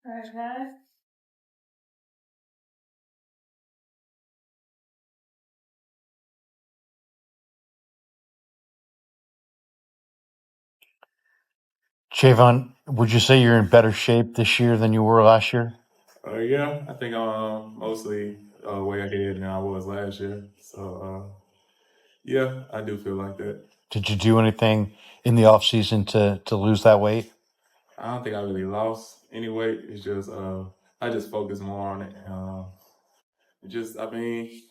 Okay. Javon, would you say you're in better shape this year than you were last year? Yeah, I think I'm mostly way ahead than I was last year. So, yeah, I do feel like that. Did you do anything in the off season to lose that weight? I don't think I really lost any weight. It's just I just focus more on it.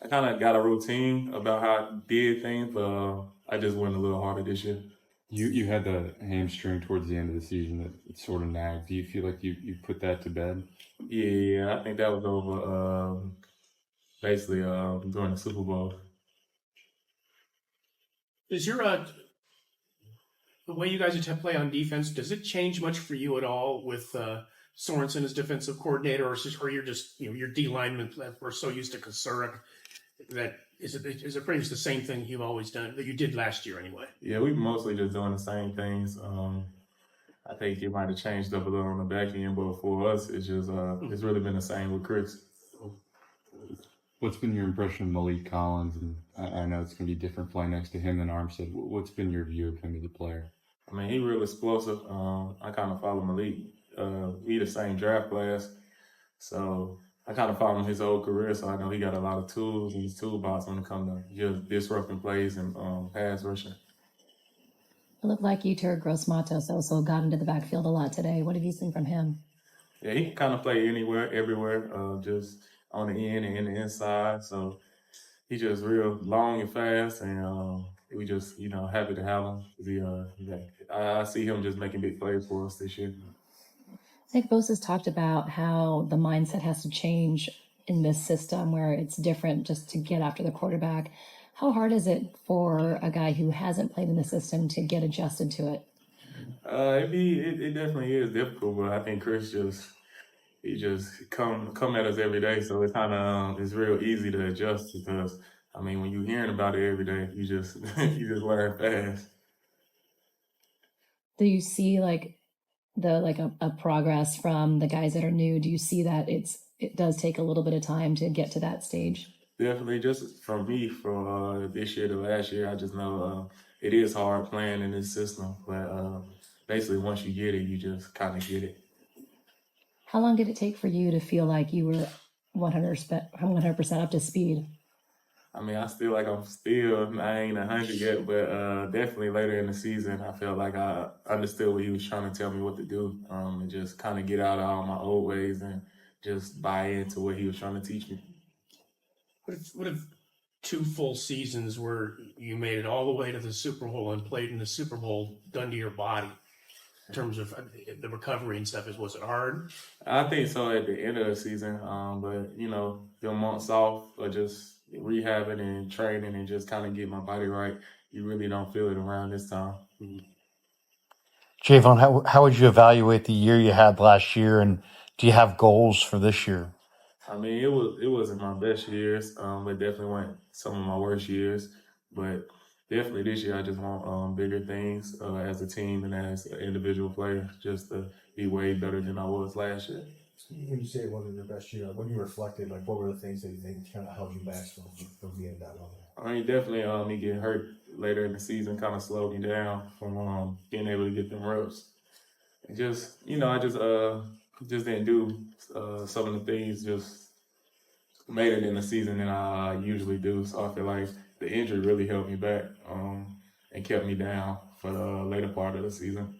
I kind of got a routine about how I did things, but I just went a little harder this year. You had the hamstring towards the end of the season that it sort of nagged. Do you feel like you put that to bed? Yeah, I think that was over basically during the Super Bowl. Is your the way you guys play on defense, does it change much for you at all with Sorensen as defensive coordinator, or you're just your D linemen we're so used to Kasurek that is it pretty much the same thing you've always done that you did last year anyway? Yeah, we mostly just doing the same things. I think it might have changed up a little on the back end, but for us, it's just it's really been the same with Chris. What's been your impression of Malik Collins? And I know it's going to be different playing next to him than Armstead. What's been your view of him as a player? I mean, he real explosive. I kind of follow Malik. We the same draft class, so I kind of follow him his whole career. So I know he got a lot of tools in his toolbox when it comes to just disrupting plays and pass rushing. It looked like Yetur Gross-Matos also got into the backfield a lot today. What have you seen from him? Yeah, he can kind of play anywhere, everywhere, just on the end and in the inside. So he's just real long and fast, and we just happy to have him. I see him just making big plays for us this year. Nick Bosa's talked about how the mindset has to change in this system where it's different just to get after the quarterback. How hard is it for a guy who hasn't played in the system to get adjusted to it? It definitely is difficult, but I think Chris he just come at us every day, so it's kind of it's real easy to adjust because I mean when you're hearing about it every day, you just you just learn fast. Do you see like a progress from the guys that are new? Do you see that it does take a little bit of time to get to that stage? Definitely, just from me, from this year to last year, I just know it is hard playing in this system, but basically once you get it, you just kind of get it. How long did it take for you to feel like you were 100% up to speed? I mean, I still like I ain't 100 yet, but definitely later in the season, I felt like I understood what he was trying to tell me what to do, and just kind of get out of all my old ways and just buy into what he was trying to teach me. What if 2 full seasons where you made it all the way to the Super Bowl and played in the Super Bowl done to your body in terms of the recovery and stuff? Was it hard? I think so at the end of the season, but the months off or just rehabbing and training and just kind of get my body right, you really don't feel it around this time. Javon, how would you evaluate the year you had last year, and do you have goals for this year? I mean, it wasn't my best years, but definitely weren't some of my worst years. But definitely this year, I just want bigger things as a team and as an individual player, just to be way better than I was last year. When you say it wasn't your best year, when you reflected, like what were the things that you think kind of held you back from being at that level? I mean, definitely me getting hurt later in the season kind of slowed me down from being able to get them reps. And just I just didn't do some of the things just made it in the season than I usually do. So I feel like the injury really held me back and kept me down for the later part of the season.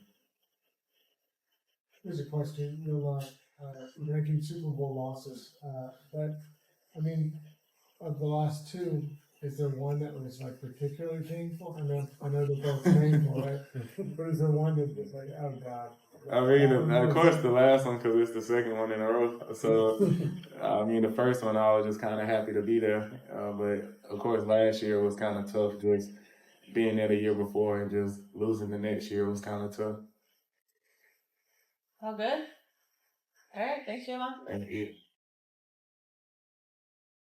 Here's a question. You're ranking Super Bowl losses, but I mean, of the last two, is there one that was like particularly painful? I know they're both painful, right? But is there one that was like, oh god? I mean, of course, the last one because it's the second one in a row. So, I mean, the first one I was just kind of happy to be there, but of course, last year was kind of tough. Just being there the year before and just losing the next year was kind of tough. All good? All right. Thanks, Javon. And